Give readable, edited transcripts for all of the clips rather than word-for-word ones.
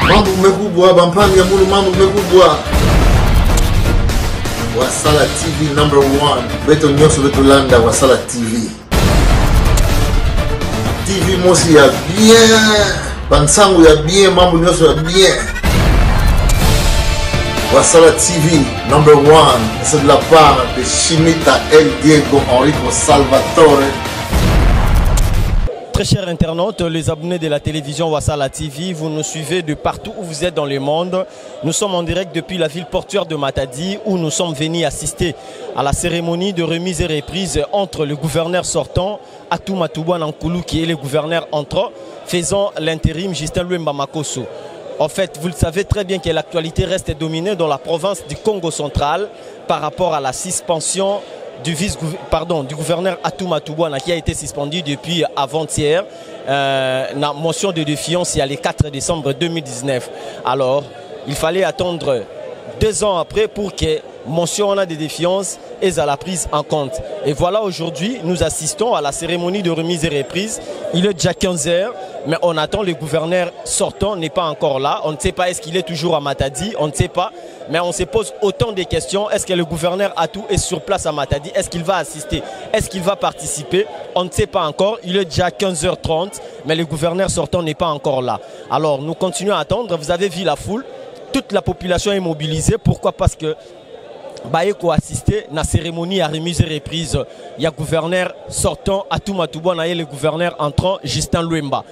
Mambo kumekubwa, Bampangi ya Mulu, mambo kumekubwa. Wasala TV #1. Beto nyoso beto landa Wasala TV. TV mosi ya bien. Bansangu ya bien, mambo nyoso ya bien. Wasala TV #1. C'est de la part de Chimita El Diego Enrico Salvatore. Très chers internautes, les abonnés de la télévision Wasala TV, vous nous suivez de partout où vous êtes dans le monde. Nous sommes en direct depuis la ville portuaire de Matadi où nous sommes venus assister à la cérémonie de remise et reprise entre le gouverneur sortant, Atou Matouba Nankoulou, qui est le gouverneur entrant, faisant l'intérim Justin Luemba Makosso. En fait, vous le savez très bien que l'actualité reste dominée dans la province du Congo central par rapport à la suspension du gouverneur Atou Matouba qui a été suspendu depuis avant-hier. La motion de défiance il y a le 4 décembre 2019. Alors, il fallait attendre 2 ans après pour que mention de défiance et à la prise en compte. Et voilà, aujourd'hui, nous assistons à la cérémonie de remise et reprise. Il est déjà 15 h, mais on attend le gouverneur sortant, n'est pas encore là. On ne sait pas, est-ce qu'il est toujours à Matadi, on ne sait pas. Mais on se pose autant de questions. Est-ce que le gouverneur Atou est sur place à Matadi? Est-ce qu'il va assister? Est-ce qu'il va participer? On ne sait pas encore. Il est déjà 15 h 30, mais le gouverneur sortant n'est pas encore là. Alors, nous continuons à attendre. Vous avez vu la foule. Toute la population est mobilisée. Pourquoi? Parce que Bayeko assisté à la cérémonie à remise et reprise. Il y a le gouverneur sortant Atou Matouba et le gouverneur entrant Justin Luemba.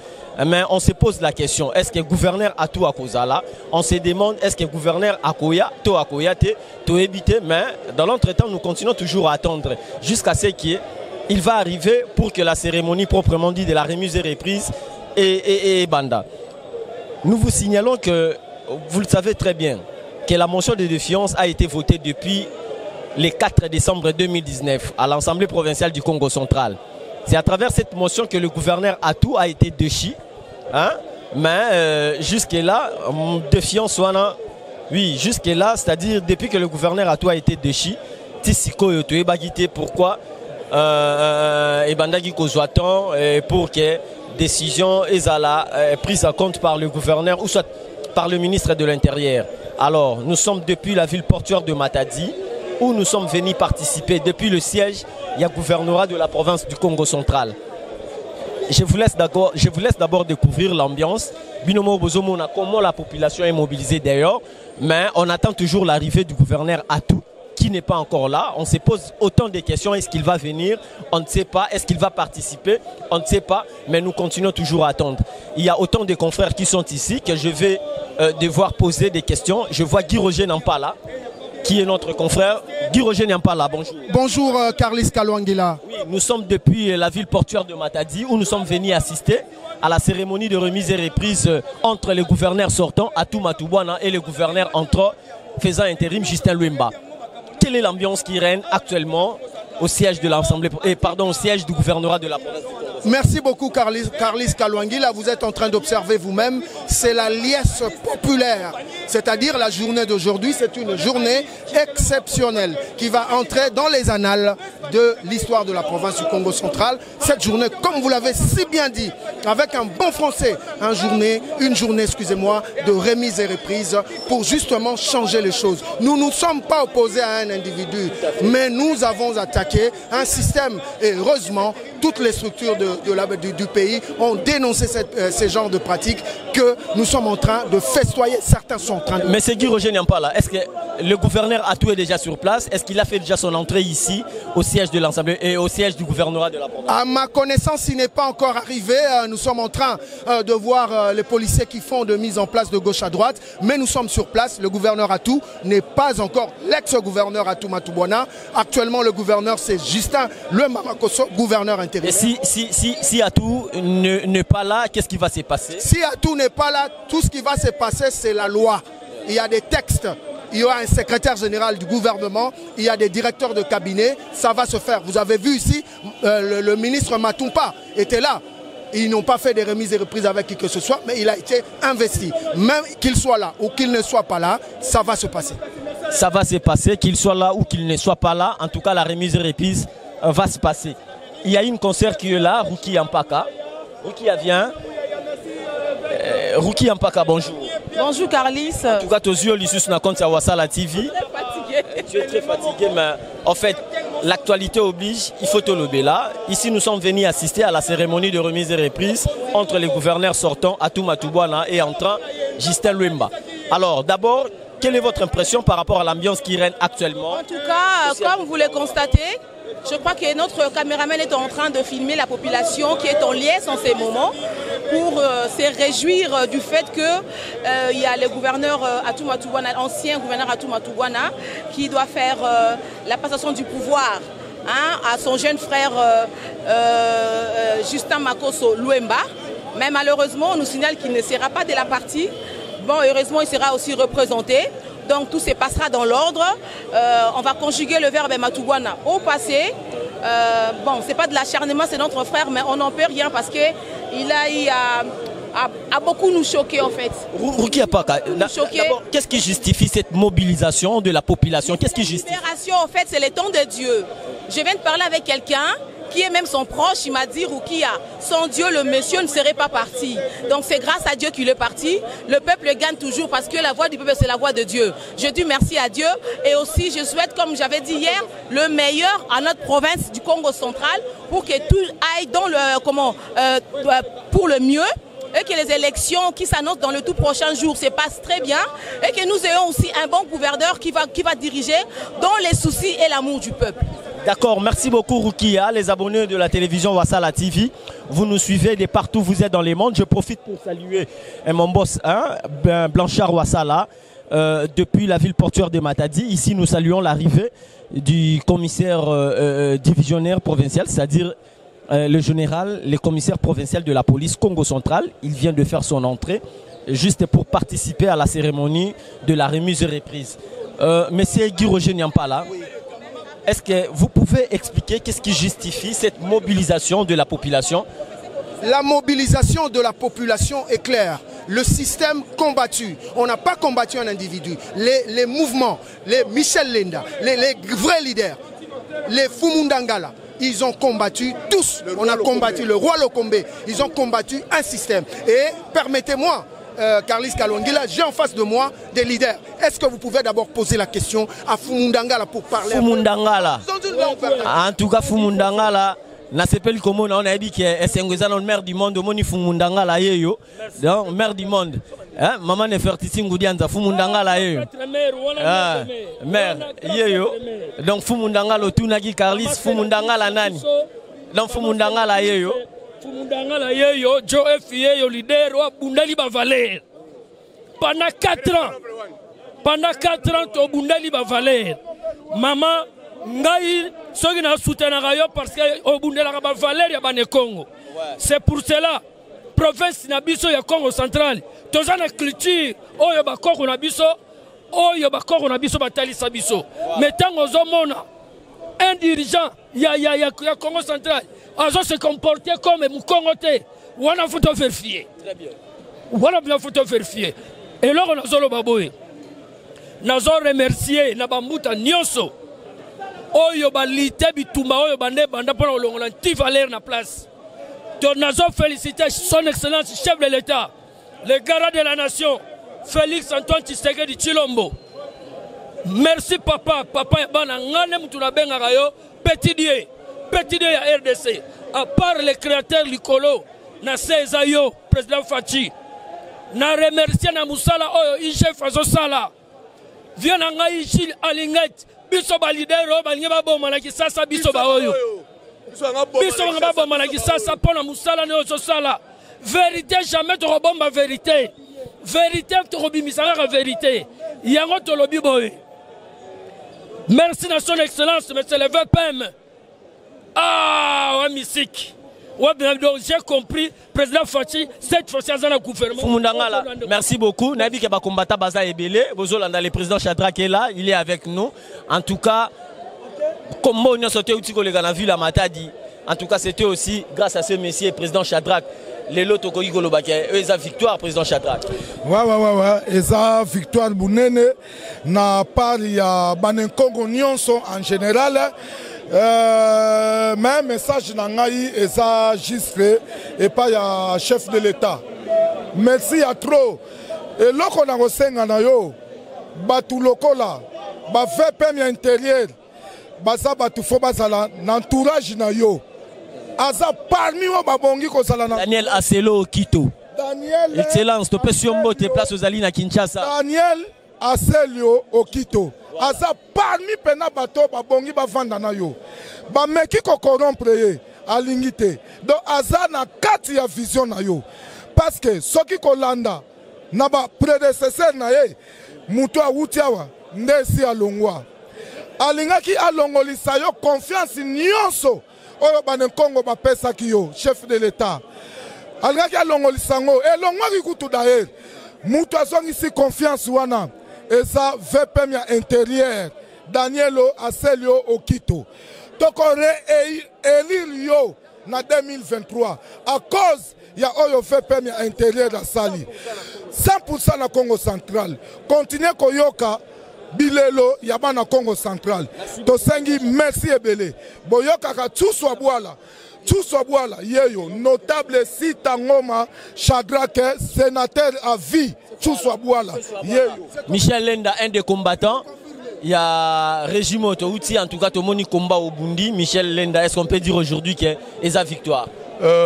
Mais on se pose la question, est-ce que le gouverneur Atou Akozala? On se demande, est-ce que le gouverneur Akoya, To Akoyate, To Ebite? Mais dans l'entretemps, nous continuons toujours à attendre jusqu'à ce qu'il va arriver pour que la cérémonie proprement dit de la remise et reprise et banda. Nous vous signalons que, vous le savez très bien, que la motion de défiance a été votée depuis le 4 décembre 2019 à l'Assemblée provinciale du Congo central. C'est à travers cette motion que le gouverneur Atou a été déchu. Hein? Mais jusque-là, défiance, oui, jusque-là, c'est-à-dire depuis que le gouverneur Atou a été déchu, Tissiko Yotoe Bagité, pourquoi Ebandagi Kozouatan, pour que décision est prise en compte par le gouverneur ou soit par le ministre de l'Intérieur. Alors, nous sommes depuis la ville portuaire de Matadi, où nous sommes venus participer. Depuis le siège, il y a le gouvernorat de la province du Congo central. Je vous laisse d'abord découvrir l'ambiance. Binomo Bozomona, comment la population est mobilisée d'ailleurs. Mais on attend toujours l'arrivée du gouverneur Atou, qui n'est pas encore là. On se pose autant de questions. Est-ce qu'il va venir? On ne sait pas. Est-ce qu'il va participer? On ne sait pas. Mais nous continuons toujours à attendre. Il y a autant de confrères qui sont ici que je vais devoir poser des questions. Je vois Guy Roger Nampala, qui est notre confrère. Guy Roger Nampala, bonjour. Bonjour Carlis Kalwangila. Oui, nous sommes depuis la ville portuaire de Matadi, où nous sommes venus assister à la cérémonie de remise et reprise entre le gouverneur sortant, Atou Matouba, et le gouverneur entrant, faisant intérim, Justin Luemba. Quelle est l'ambiance qui règne actuellement au siège de l'Assemblée, au siège du gouvernorat de la province du Congo? Merci beaucoup Carlis Kalwangila. Vous êtes en train d'observer vous-même, c'est la liesse populaire. C'est-à-dire la journée d'aujourd'hui, c'est une journée exceptionnelle qui va entrer dans les annales de l'histoire de la province du Congo central. Cette journée, comme vous l'avez si bien dit, avec un bon français, une journée, excusez-moi, de remise et reprise pour justement changer les choses. Nous ne sommes pas opposés à un individu, mais nous avons attaqué un système et heureusement, toutes les structures du pays ont dénoncé ces genres de pratiques que nous sommes en train de festoyer. Certains sont en train de... Mais c'est Guy Roger Nampala, est-ce que le gouverneur Atou est déjà sur place? Est-ce qu'il a fait déjà son entrée ici au siège de l'Assemblée et au siège du gouvernorat de la province? À ma connaissance, il n'est pas encore arrivé. Nous sommes en train de voir les policiers qui font de mise en place de gauche à droite, mais nous sommes sur place. Le gouverneur Atou n'est pas encore l'ex-gouverneur Atou Matouba. Actuellement, le gouverneur, c'est Justin Luemba Makosso, gouverneur intérimaire. Et si Atou n'est pas là, qu'est-ce qui va se passer? Si Atou n'est pas là, tout ce qui va se passer, c'est la loi. Il y a des textes. Il y aura un secrétaire général du gouvernement, il y a des directeurs de cabinet, ça va se faire. Vous avez vu ici, le ministre Matumpa était là. Ils n'ont pas fait des remises et reprises avec qui que ce soit, mais il a été investi. Même qu'il soit là ou qu'il ne soit pas là, ça va se passer. Ça va se passer, qu'il soit là ou qu'il ne soit pas là. En tout cas, la remise et reprise va se passer. Il y a une concert qui est là, Ruki Ampaka. Ruki vient. Ruki Ampaka, bonjour. Bonjour Carlis. En tout cas, tes yeux, l'issue na compte Wasala TV. Tu es très fatigué, mais en fait, l'actualité oblige, il faut te lever là. Ici, nous sommes venus assister à la cérémonie de remise et reprise entre les gouverneurs sortants, Atou Matouboana, et entrant, Justin Luemba. Alors, d'abord, quelle est votre impression par rapport à l'ambiance qui règne actuellement? En tout cas, comme vous le constatez, je crois que notre caméraman est en train de filmer la population qui est en liesse en ces moments pour se réjouir du fait qu'il y a le gouverneur Atou Matouboana, ancien gouverneur Atou Matouboana, qui doit faire la passation du pouvoir à son jeune frère Justin Makoso Luemba. Mais malheureusement, on nous signale qu'il ne sera pas de la partie. Bon, heureusement, il sera aussi représenté. Donc tout se passera dans l'ordre. On va conjuguer le verbe Matouboana au passé. Bon, c'est pas de l'acharnement, c'est notre frère, mais on n'en peut rien parce qu'il a beaucoup nous choqué en fait. Ruki Apaka, qu'est-ce qui justifie cette mobilisation de la population? Qu'est-ce qui justifie? En fait, c'est le temps de Dieu. Je viens de parler avec quelqu'un qui est même son proche, il m'a dit, Rukia, sans Dieu, le monsieur ne serait pas parti. Donc c'est grâce à Dieu qu'il est parti. Le peuple gagne toujours parce que la voix du peuple, c'est la voix de Dieu. Je dis merci à Dieu et aussi je souhaite, comme j'avais dit hier, le meilleur à notre province du Congo central pour que tout aille dans le, pour le mieux. Et que les élections qui s'annoncent dans le tout prochain jour se passent très bien et que nous ayons aussi un bon gouverneur qui va diriger dans les soucis et l'amour du peuple. D'accord, merci beaucoup Rukia, les abonnés de la télévision Wasala TV. Vous nous suivez de partout, vous êtes dans les mondes. Je profite pour saluer mon boss Blanchard Wasala depuis la ville portuaire de Matadi. Ici, nous saluons l'arrivée du commissaire divisionnaire provincial, c'est-à-dire le commissaire provincial de la police Congo central. Il vient de faire son entrée juste pour participer à la cérémonie de la remise et reprise. Monsieur Guy Roger Nyampala, est-ce que vous pouvez expliquer qu'est-ce qui justifie cette mobilisation de la population? La mobilisation de la population est claire. Le système combattu. On n'a pas combattu un individu. Les mouvements, les Michel Lenda, les vrais leaders, les Fumundangala, ils ont combattu tous. On a combattu le roi Lokombe. Ils ont combattu un système. Et permettez-moi, Carlis Kalwangila, j'ai en face de moi des leaders. Est-ce que vous pouvez d'abord poser la question à Fumundangala pour parler? Fumundangala. En tout cas, Fumundangala, na sepeli comme on a dit que c'est un maire du monde, moni Fumundangala yeyo. Donc maire du monde. Hein, maman ne fertisi ngudianza Fumundangala yeyo. Maire yeyo. Donc Fumundangala tunagi Carlis Fumundangala nani? Donc Fumundangala yeyo. Fumundangala yeyo, Joe Fieyo, leader wa Bundali Bavaler. Pendant 4 ans. Pendant 4 ans, to Bundali Bavaler. Maman, ngai, soki na soutenaka yo parce que au Bundela Bavaler ya bane Congo. C'est pour cela, province na biso ya Congo central, toza na culture, oyo ba Congo na biso, oyo ba Congo na biso batalisa biso. Mais tango zomona, un dirigeant, ya Congo central, ils ont se comporté comme Moukongote. On a photo vérifié. Très bien. On a photo vérifié. Et là, on a zolo baboy. Nous remercié Nabambuta Nyonso. Oyo balite bitumba oyo bande banda pour l'ongolan ti valeur na place. Nous avons félicité son excellence chef de l'État, le garant de la nation, Félix Antoine Tshisekedi Tshilombo. Merci papa, papa bana ngane mutuna benga rayo petit dieu à RDC. À part les créateurs Likolo, na Cezayo, président Fachi, na remercié na Moussala Oyo, Ichef Azosala, vient na ngai Gilles Alinget, biso ba leader o ba nyeba bo malaki sasa biso ba oyo. Biso ba bo malaki sasa pona Moussala ne Azosala. Vérité jamais to robomba vérité. Vérité to robimisanga la vérité. Yango to lobi boy. Merci à son excellence, monsieur le VPM. Ah, ouais, musique. Ouais, j'ai compris, président Fachi, cette fois-ci, dans le gouvernement. Fumundangala, merci beaucoup. Nabi Keba Kombata Baza Ebele, Bozolanda, le président Shadrack est là, il est avec nous. En tout cas, comme on a sauté au Tico, les gars, on a vu la Matadi. En tout cas, c'était aussi grâce à ce messieurs, président Shadrack. Les lots Kogi Golobaki, eux, ont victoire, président Shadrack. Ouais, ils ont victoire Bounene. Na part, il y a Banen Congo Nyonso en général. Mais message nangai et ça juste et pas ya chef de l'État. Merci à trop. eloko na kosenga na yo batu lokola ba VPM intérieur baza batu fo bazala na entourage na yo aza parmi o babongi kozala na Daniel Aselo Okito. Daniel Excellence, tu peux sur tes places aux Alina Kinshasa. Daniel Aselo Okito aza parmi pena bato babongi bavanda na yo bameki ko corrompre ye alingi te donc aza na kati ya vision na yo parce que soki kolanda na ba prédécesseur na ye mutu awuti awa ndesi alongwa alingaki alongolisa yo confiance nyonso oyo banenkongo bapesaki yo chef de l'état alingaki alongolisa ngo elongwaki kutu d'ailleurs mutu azongisi confiance wana eza VPM ya intérieur Danielo Aselio Okito toko re-élire yo na 2023 à cause ya oyo VPM ya intérieur da sali 100% na Congo central continue koyoka bilelo ya bana Congo central tosengi merci ebele boyoka ka Tsuswa Bwala yeyo notable Sita Ngoma Shadrake sénateur à vie Tsuswa Bwala yeyo Michel Lenda, un des combattants. Il y a Régime Otouti, en tout cas, tout le monde combat au Bundi. Michel Lenda, est-ce qu'on peut dire aujourd'hui qu'il y a sa victoire?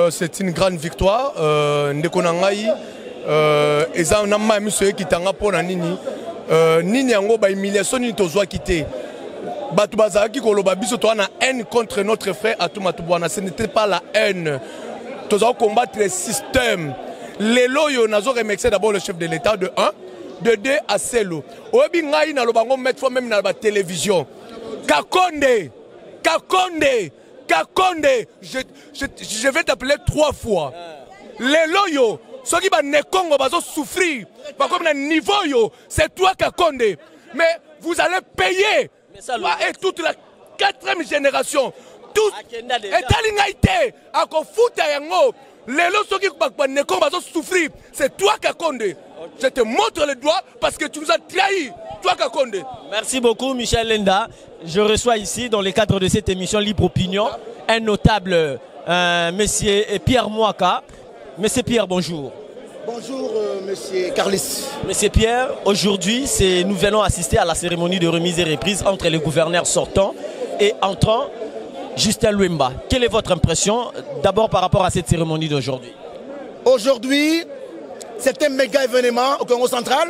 C'est une grande victoire. Ndekonangai, eza nama monsieur qui tanga pona nini. Nini yango ba humiliation ni tozwa kité. Batu bazaki koloba biso to na haine contre notre frère Atouma Toubouana. Ce n'était pas la haine. Tozwa combattre le système. Les loyaux nazo remercier d'abord le chef de l'État de 1. De 2 à Selo. Obi ngai na lobango mettre fois même na la télévision. Kakonde, je vais t'appeler 3 fois. Les loyaux, ceux qui va ne Congo va souffrir. Pas comme un niveau yo, c'est toi Kakonde. Mais vous allez payer. Et toute la 4e génération. Tout. Et talingaïté. Ako futa yango. Les loyaux ceux qui ne Congo va souffrir. C'est toi Kakonde. Je te montre le doigt parce que tu nous as trahi, toi Kakonde. Merci beaucoup Michel Lenda. Je reçois ici dans le cadre de cette émission Libre Opinion un notable monsieur Pierre Mouaka. Monsieur Pierre, bonjour. Bonjour monsieur Carlis. Monsieur Pierre, aujourd'hui nous venons assister à la cérémonie de remise et reprise entre les gouverneurs sortants et entrants Justin Luemba. Quelle est votre impression d'abord par rapport à cette cérémonie d'aujourd'hui? Aujourd'hui, c'est un méga événement au Congo central.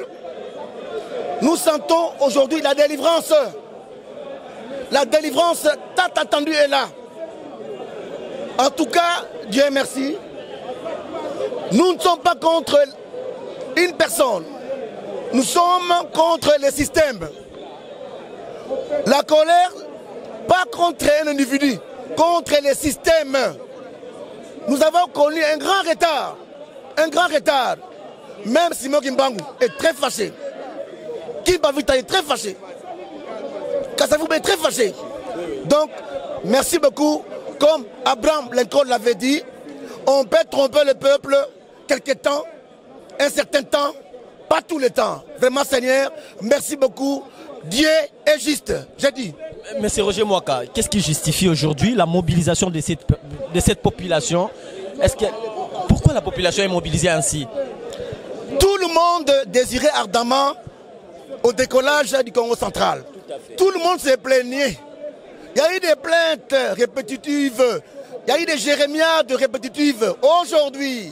Nous sentons aujourd'hui la délivrance. La délivrance tant attendue est là. En tout cas, Dieu merci. Nous ne sommes pas contre une personne. Nous sommes contre le système. La colère, pas contre un individu, contre le système. Nous avons connu un grand retard. Un grand retard. Même Simon Kimbangu est très fâché. Kimbavita est très fâché. Kassavouba est très fâché. Donc, merci beaucoup. Comme Abraham Lincoln l'avait dit, on peut tromper le peuple quelque temps, un certain temps, pas tout le temps. Vraiment, Seigneur, merci beaucoup. Dieu est juste, j'ai dit. Monsieur Roger Mouaka, qu'est-ce qui justifie aujourd'hui la mobilisation de cette population? Pourquoi la population est mobilisée ainsi? Tout le monde désirait ardemment au décollage du Congo central. Tout le monde s'est plaigné. Il y a eu des plaintes répétitives. Il y a eu des jérémiades répétitives. Aujourd'hui,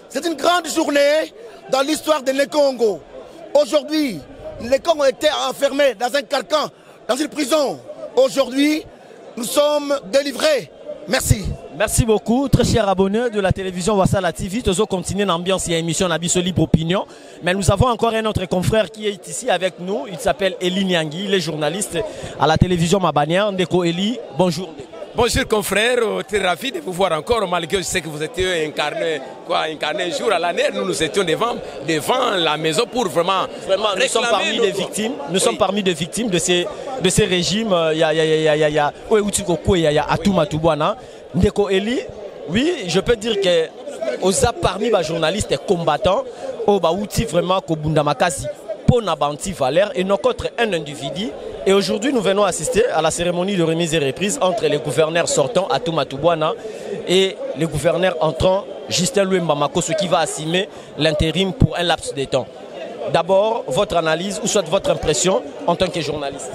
c'est une grande journée dans l'histoire de l'Congo. Aujourd'hui, les Congos étaient enfermés dans un carcan, dans une prison. Aujourd'hui, nous sommes délivrés. Merci. Merci beaucoup, très cher abonné de la télévision Wassala TV. Nous allons continuer l'ambiance et l'émission Nabiso Libre Opinion. Mais nous avons encore un autre confrère qui est ici avec nous. Il s'appelle Eli Niangui, il est journaliste à la télévision Mabanière. Ndeko Eli, bonjour. Bonjour confrères, très ravi de vous voir encore, malgré je sais que vous étiez incarné un jour à l'année. Nous étions devant la maison pour vraiment nous sommes parmi des victimes. Nous sommes parmi des victimes de ces régimes. Il y a Atouma Toubouana. Ndeko Eli, oui, je peux dire que oza parmi les journalistes et combattants, au baouti vraiment Kobunda Makasi pour Nabanti Valère et non contre un individu. Et aujourd'hui, nous venons assister à la cérémonie de remise et reprise entre les gouverneurs sortants Atouma Toubouana et les gouverneurs entrants Justin Luemba Makosso qui va assumer l'intérim pour un laps de temps. D'abord, votre analyse ou soit votre impression en tant que journaliste.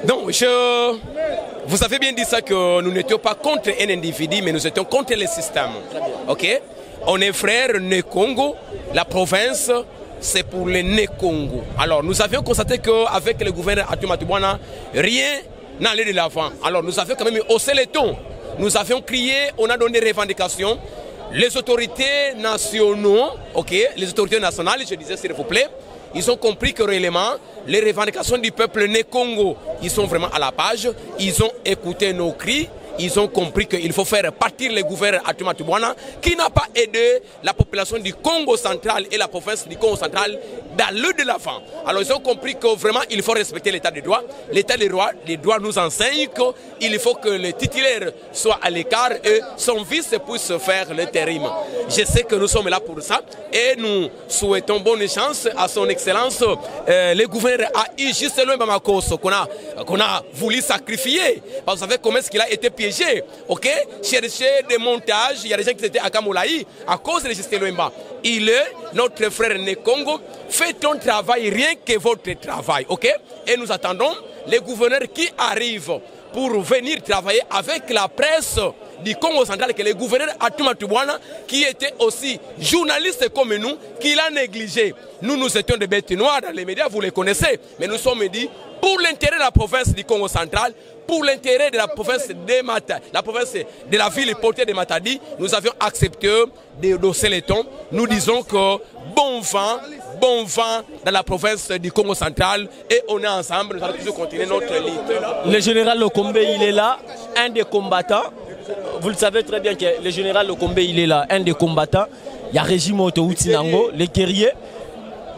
Donc, vous avez bien dit ça que nous n'étions pas contre un individu, mais nous étions contre le système. Ok? On est frères né Congo, la province, c'est pour les né Congo. Alors, nous avions constaté qu'avec le gouverneur Atuma Tubwana, rien n'allait de l'avant. Alors, nous avions quand même haussé les tons. Nous avions crié, on a donné des revendications. Les autorités nationaux, ok, les autorités nationales, je disais s'il vous plaît, ils ont compris que réellement, les revendications du peuple né Congo, ils sont vraiment à la page. Ils ont écouté nos cris. Ils ont compris qu'il faut faire partir le gouverneur Atuma Tubwana qui n'a pas aidé la population du Congo central et la province du Congo central d'aller de l'avant. Alors ils ont compris que vraiment il faut respecter l'état de droit. L'état de droit, les droits nous enseignent qu'il faut que le titulaire soit à l'écart et son vice puisse faire l'intérim. Je sais que nous sommes là pour ça et nous souhaitons bonne chance à son excellence le gouverneur A.I. Justin Luemba Makosso qu'on a voulu sacrifier. Parce que vous savez comment est-ce qu'il a été piégé. Ok, chercher des montages, il y a des gens qui étaient à Kamolaï à cause de Justin Luemba. Il est notre frère né Congo. Faites ton travail, rien que votre travail. Ok, et nous attendons les gouverneurs qui arrivent pour venir travailler avec la presse du Congo central, que le gouverneur Atuma Tubwana, qui était aussi journaliste comme nous, qui l'a négligé. Nous étions des bêtes noires dans les médias, vous les connaissez, mais nous sommes dit pour l'intérêt de la province du Congo central, pour l'intérêt de la province de la ville portée de Matadi, nous avions accepté d'hausser les tons. Nous disons que bon vent dans la province du Congo central et on est ensemble, nous allons toujours continuer notre lutte. Le général Lokombe, il est là, un des combattants. Vous le savez très bien que le général Lokombe, il est là, un des combattants. Il y a Régime Otoutinango, les guerriers.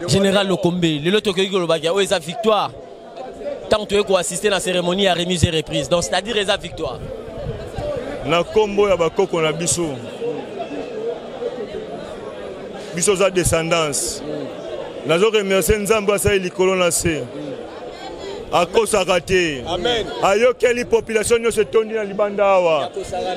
Général Lokombe, le loto que il y a victoire. Tant que tu as assisté à la cérémonie à remise et reprise. Donc c'est-à-dire les victoire. Na combo ya bakoko na biso. Biso za descendance. Nazo remercier Nzambe sa likolo na se. Akosa raté. Amen. Ayo quelle population no se tondi na libanda awa.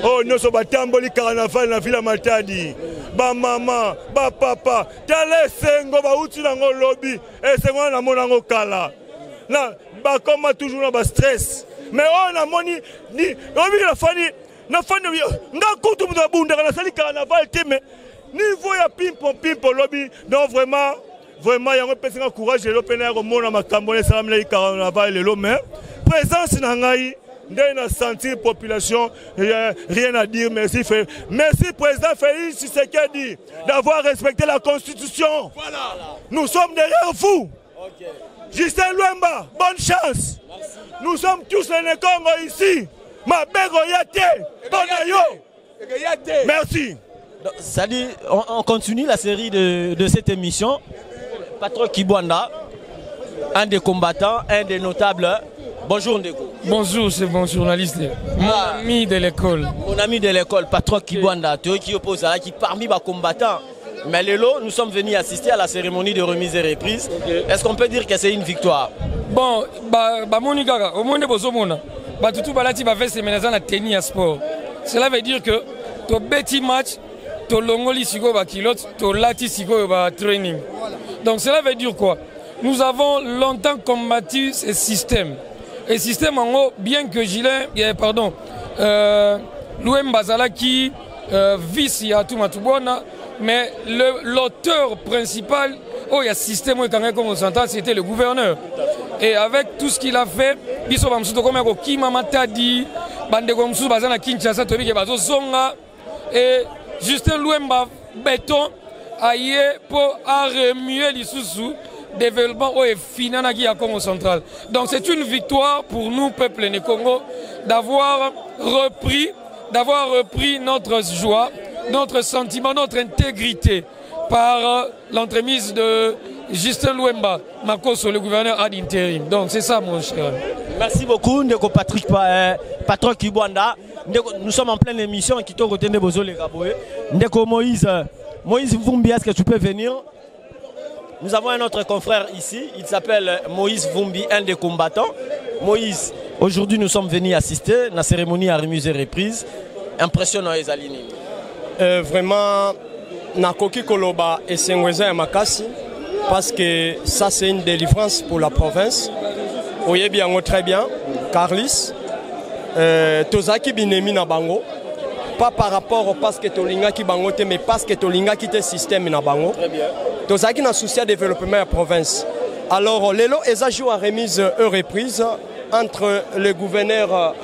Oh no so batamboli carnaval na ville Matadi. Ba mama, ba papa, tale sengo ba uti na ngolobi, e sengo na monango kala. Na ba comme toujours na ba stress. Mais on a moni ni obi la fani na fani nga kutu mu bunda na sali carnaval te mais niveau ya pimpo lobby non vraiment il y a un peu de courage de l'opéner au monde à ma cambone salam na carnaval le mais présence na ngai ndé na sentir population rien à dire merci président Félix Tshisekedi d'avoir respecté la constitution. Voilà. Nous sommes derrière vous. Okay. Justin Luemba, bonne chance. Merci. Nous sommes tous les Congo ici. Ma bego yate, tonayo. Merci. Salut, on continue la série de cette émission. Patron Kibwanda, un des combattants, un des notables. Bonjour Ndeko. Bonjour, c'est mon journaliste. Mon ami de l'école. Mon ami de l'école, Patron Kibwanda, qui oppose à qui parmi les combattants. Mais Lélo, nous sommes venus assister à la cérémonie de remise et reprise. Okay. Est-ce qu'on peut dire que c'est une victoire? Bon, Monigaga, au monde bozomona, tout balati va faire ces menaces à tennis à sport. Cela veut dire que ton petit match, ton longoli sigo ba kilote, ton lati sigo ba training. Donc cela veut dire quoi? Nous avons longtemps combattu ce système. Et système en haut, bien que Luemba Zala qui vice Atuma Tubwana, mais l'auteur principal, il y a système au central, c'était le gouverneur. Et avec tout ce qu'il a fait, et Justin Luemba béton aïe pour remuer les sous développement au Finanagi à Congo central. Donc c'est une victoire pour nous, peuple né Congo, d'avoir repris notre joie, notre sentiment, notre intégrité par l'entremise de Justin Luemba Makosso, le gouverneur ad intérim. Donc c'est ça mon cher. Merci beaucoup Ndeko Patron Kibwanda. Nous sommes en pleine émission qui t'ont retenu Bozo les Gaboé. Ndeko Moïse Vumbi, est-ce que tu peux venir? Nous avons un autre confrère ici, il s'appelle Moïse Vumbi, un des combattants. Moïse, aujourd'hui nous sommes venus assister à la cérémonie à remise et reprise. Impressionnant les alignés. Vraiment, nakoki koloba esengweza ya makasi parce que ça c'est une délivrance pour la province. Oyebi yango très bien, Carlis. Tozaki binemi na bango. Pas par rapport au parce que tolinga ki bango te, mais parce que tolinga ki te système na bango. Très bien. Tozaki na souci de développement de la province. Alors, lelo eza jour à remise reprise entre le gouverneur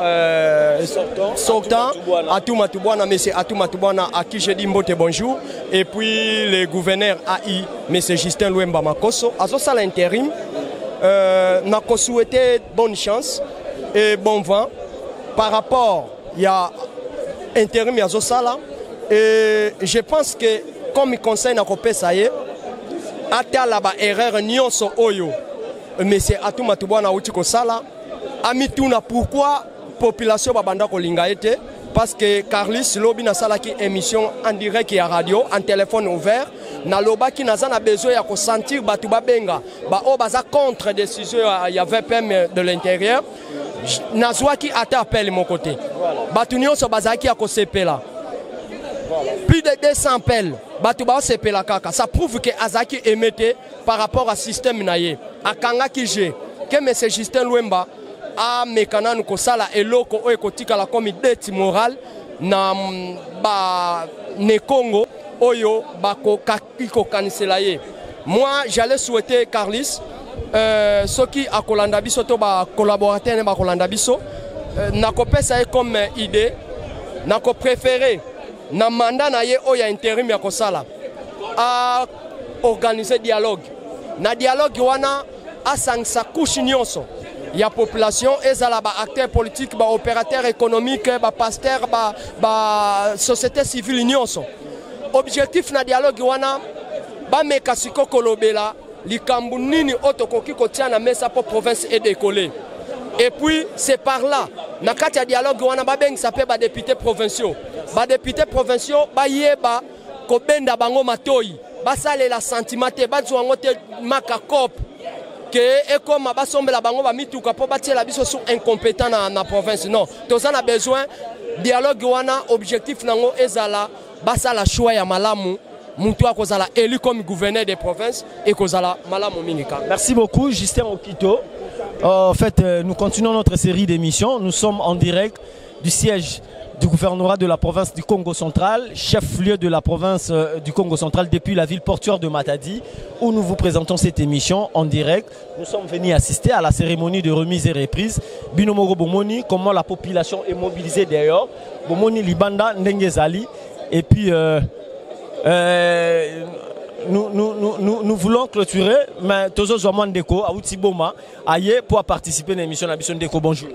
sortant, Atou Matouboana, M. Atou Matouboana, à qui je dis mbote bonjour, et puis le gouverneur AI, M. Justin Louemba Makoso. À ça l'intérim, n'a souhaité bonne chance et bon vent par rapport il y a intérim à Zosala. Et je pense que comme il conseille na kopé ça y est, ata la ba erreur nyonso oyo monsieur Atou Matouboana uti ko sala amituna pourquoi population babanda ko linga été parce que Carlis lobi na sala ki émission en direct ya radio en téléphone ouvert na loba ki naza na besoin ya ko sentir batu babenga ba o baza contre décision ya VPM de l'intérieur nazwa ki ata appel mon côté batu nyonso bazaki ya ko sepela. Plus de 200 appels, ça prouve que Azaki émettait par rapport au système naïe. A Kanga Kije, que M. Justin Louemba a mécanan kosala et loko oekotika la comité moral na ne Congo oyo bako kakiko kaniselaye. Moi j'allais souhaiter Carlis ce qui a kolanda biso to ba collaborateur ne ba kolanda biso na kopesa comme idée na ko préférer na mandat na ye oya intérim ya kosala a organiser dialogue na dialogue wana asangisa couche nyonso ya population ezala ba acteur politique ba opérateur économique ba pasteur ba société civile nyonso objectif na dialogue wana ba meka siko kolobela likambu nini otokoki kotia na mesa pour province et décoller. Et puis c'est par là na kati ya dialogue wana ba bengi sa pe ba députés provinciaux ba députés provinciaux ba yeba ko benda bango matoi ba sale la sentimate ba zwango te makakop que et comme ba sombela bango ba mituka po ba tiela biso sous incompétent na province non toza na besoin dialogue wana objectif nango ezala ba sala choix ya malamu mutu akozala élu comme gouverneur des provinces et kozala malamu mingika. Merci beaucoup Justin Okito. En fait, nous continuons notre série d'émissions. Nous sommes en direct du siège du gouvernorat de la province du Congo central, chef-lieu de la province du Congo central depuis la ville portuaire de Matadi, où nous vous présentons cette émission en direct. Nous sommes venus assister à la cérémonie de remise et reprise. Binomoro Bomoni, comment la population est mobilisée d'ailleurs. Bomoni Libanda Ndengezali. Et puis... nous voulons clôturer, mais Tozo Zouaman Ndeko, à Outiboma, aïe pour participer à l'émission Nabison Ndeko. Bonjour.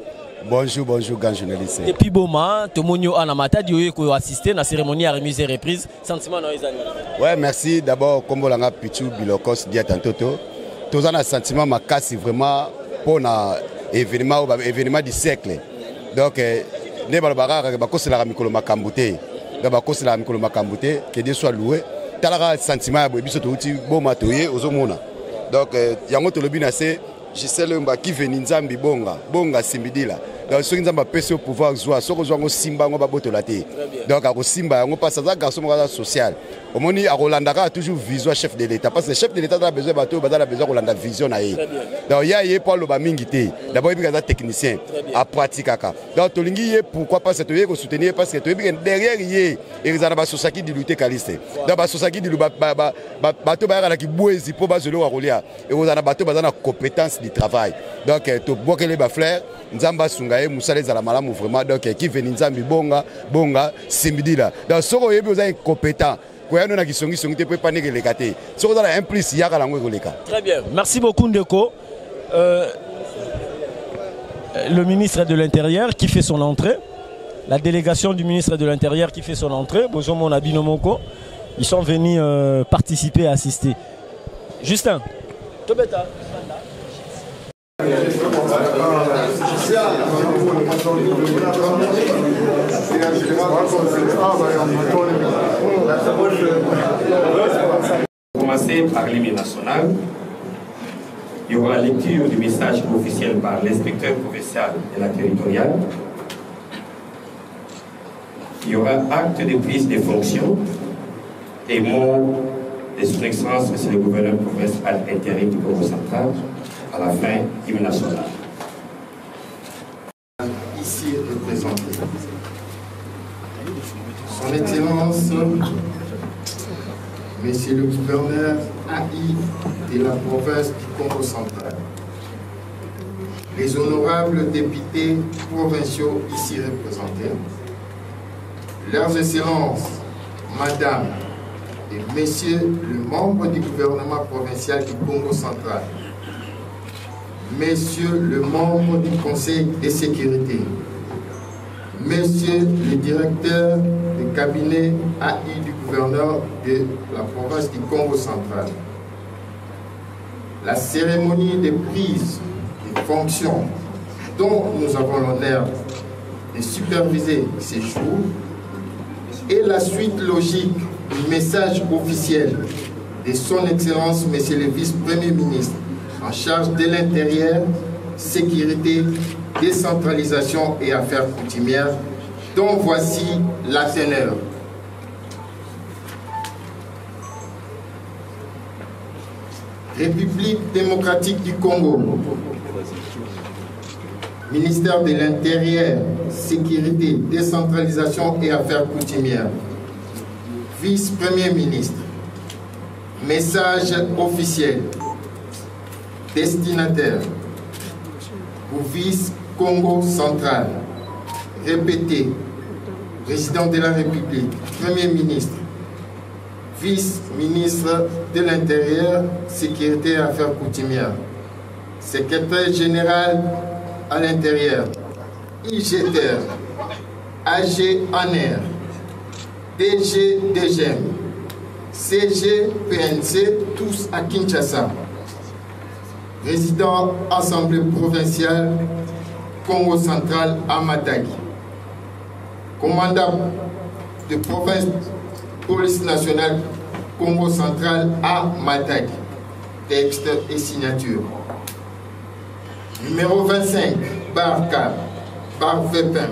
Bonjour, grand journaliste. Depuis Boma, Tomonio Anamata, Dioye, qui a assisté à la cérémonie à remise et reprise. Sentiment dans les années. Ouais, merci. D'abord, comme on l'a Pichu, Bilokos, Diatantoto. Tous un sentiment, ma casse vraiment pour un événement du siècle. Donc, ne balbara, bakos la ramikolo makambouté. Bakos la ramikolo makambouté, que Dieu soit loué. Talara sentiment biso touti boma toye ozomona donc yango to lobi na se Justin Louemba qui veni nzambi bonga simbidila donc soki nzamba pese pouvoir zwa soko zwango simba ngo babotola te donc ako simba yango pas ça garçon mo social omoni akolandaka toujours vision chef de l'état parce que chef de l'état a besoin bato bazala besoin kolanda vision na ye donc ya ye pour loba mingi te d'abord il y a technicien à pratiquer donc tolingi ye pourquoi pas cette ye ko soutenir parce que to derrière ye et za na ba sosaki di lutter kaliste donc ba sosaki di bato ba yaka ki boezi po ba zelo wa rolia et ozana bato bazana compétence du travail donc to bokele ba fleur nzamba sungaye musale za la malamu vraiment donc qui veni nzambi bonga simbidila donc soko yebi oza incompétent. Très bien, merci beaucoup Ndeko. Le ministre de l'Intérieur qui fait son entrée, la délégation du ministre de l'Intérieur qui fait son entrée, Bozomo Nabinomoko, ils sont venus participer et assister. Justin, Tobeta. Commencer par l'hymne national. Il y aura lecture du message officiel par l'inspecteur provincial de la territoriale. Il y aura acte de prise de fonction et mots de son Excellence, Monsieur le gouverneur provincial intérim du Congo central, à la fin, hymne national. Ici représenté. Son Excellence, Monsieur le gouverneur AI de la province du Congo central, les honorables députés provinciaux ici représentés, leurs excellences, madame et messieurs les membres du gouvernement provincial du Congo central, messieurs les membres du Conseil de sécurité, messieurs les directeurs du cabinet AI du gouverneur de la province du Congo central, la cérémonie de prise de fonctions dont nous avons l'honneur de superviser ces jours et la suite logique du message officiel de son Excellence, Monsieur le Vice-Premier ministre en charge de l'intérieur, sécurité, décentralisation et affaires coutumières, dont voici la teneur. République démocratique du Congo, ministère de l'Intérieur, sécurité, décentralisation et affaires coutumières, vice-premier ministre, message officiel, destinataire, au vice-Congo central, répété, président de la République, premier ministre, vice-ministre de l'Intérieur, sécurité et affaires coutumières, secrétaire général à l'intérieur, IGTR, AG ANER, DG DGM, CG PNC, tous à Kinshasa, résident Assemblée provinciale Congo central à Matadi, commandant de province police nationale Congo central à Matadi, texte et signature. Numéro 25, barre 4, barre VPM.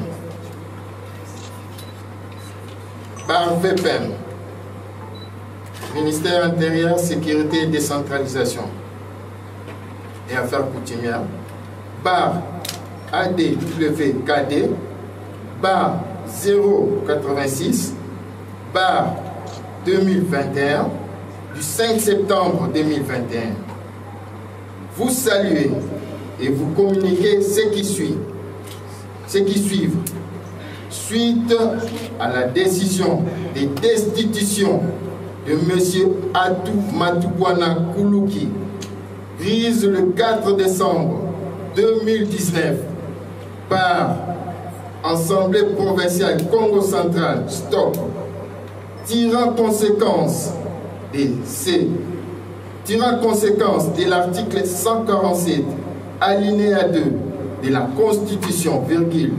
Barre VPM. Ministère intérieur, sécurité et décentralisation et affaires coutumières. Barre ADWKD. Barre 086. Barre 2021. Du 5 septembre 2021. Vous saluez et vous communiquez ce qui suit. Suite à la décision de destitution de M. Atou Matouana Koulouki, prise le 4 décembre 2019 par Assemblée provinciale Congo central, stop, tirant conséquence de l'article 147 alinéa 2 de la Constitution, virgule,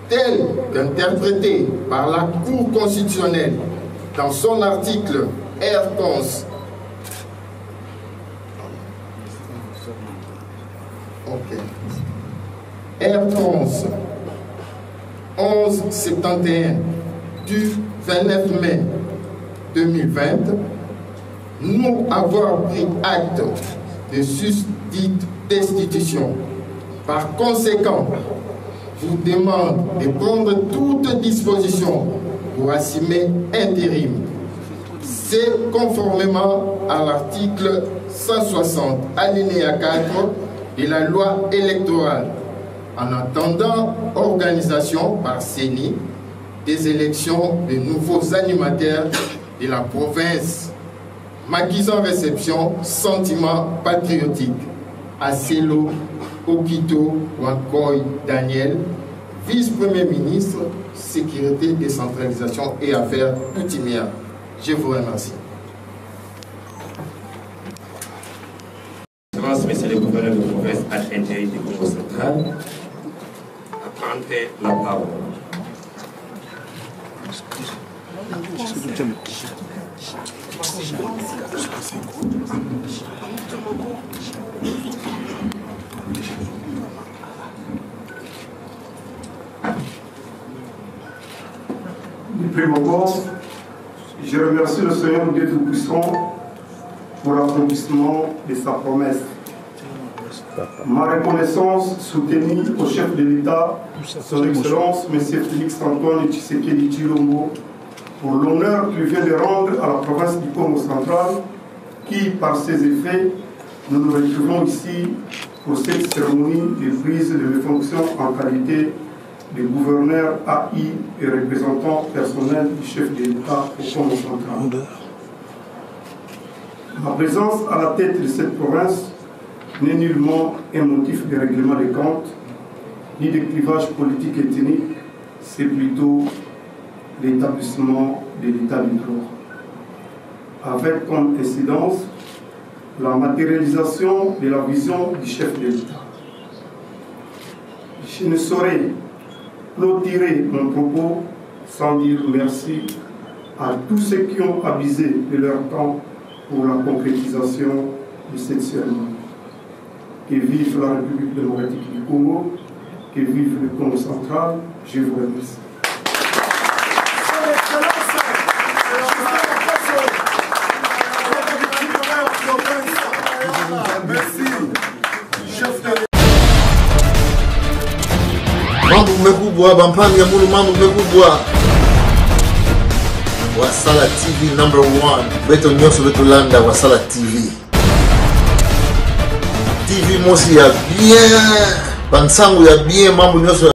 tel qu'interprété par la Cour constitutionnelle dans son article R11 R11 1171 du 29 mai 2020, nous avons pris acte de susdite destitution. Par conséquent, je vous demande de prendre toute disposition pour assumer intérim. C'est conformément à l'article 160, alinéa 4 de la loi électorale, en attendant organisation par CENI des élections de nouveaux animateurs de la province, maquisant réception, sentiment patriotique. Acelo Okito Wankoy Daniel, vice-premier ministre, sécurité, décentralisation et affaires coutumières. Je vous remercie. Monsieur le gouverneur de province à l'intérieur du Congo central, à prendre la parole. Du primo Je remercie le Seigneur Dieu Tout-Puissant pour l'accomplissement de sa promesse. Ma reconnaissance soutenue au chef de l'État, son Excellence, M. Félix-Antoine Tshisekedi Tshilombo, pour l'honneur qu'il vient de rendre à la province du Congo central, qui, par ses effets, nous nous retrouvons ici pour cette cérémonie de prise de mes fonctions en qualité de gouverneur AI et représentant personnel du chef de l'État au Congo central. Ma présence à la tête de cette province n'est nullement un motif de règlement des comptes, ni de clivage politique et ethnique, c'est plutôt l'établissement de l'état du droit. Avec comme incidence la matérialisation de la vision du chef de l'État. Je ne saurais clôturer mon propos sans dire merci à tous ceux qui ont abusé de leur temps pour la concrétisation de cette cérémonie. Que vive la République démocratique du Congo, que vive le Congo central, je vous remercie. Mambo mmekubwa bampangi ya mulu mambo mmekubwa Wasala TV #1 beto nyoso beto landa Wasala TV TV mosi ya bien bansangu ya bien mambo nyoso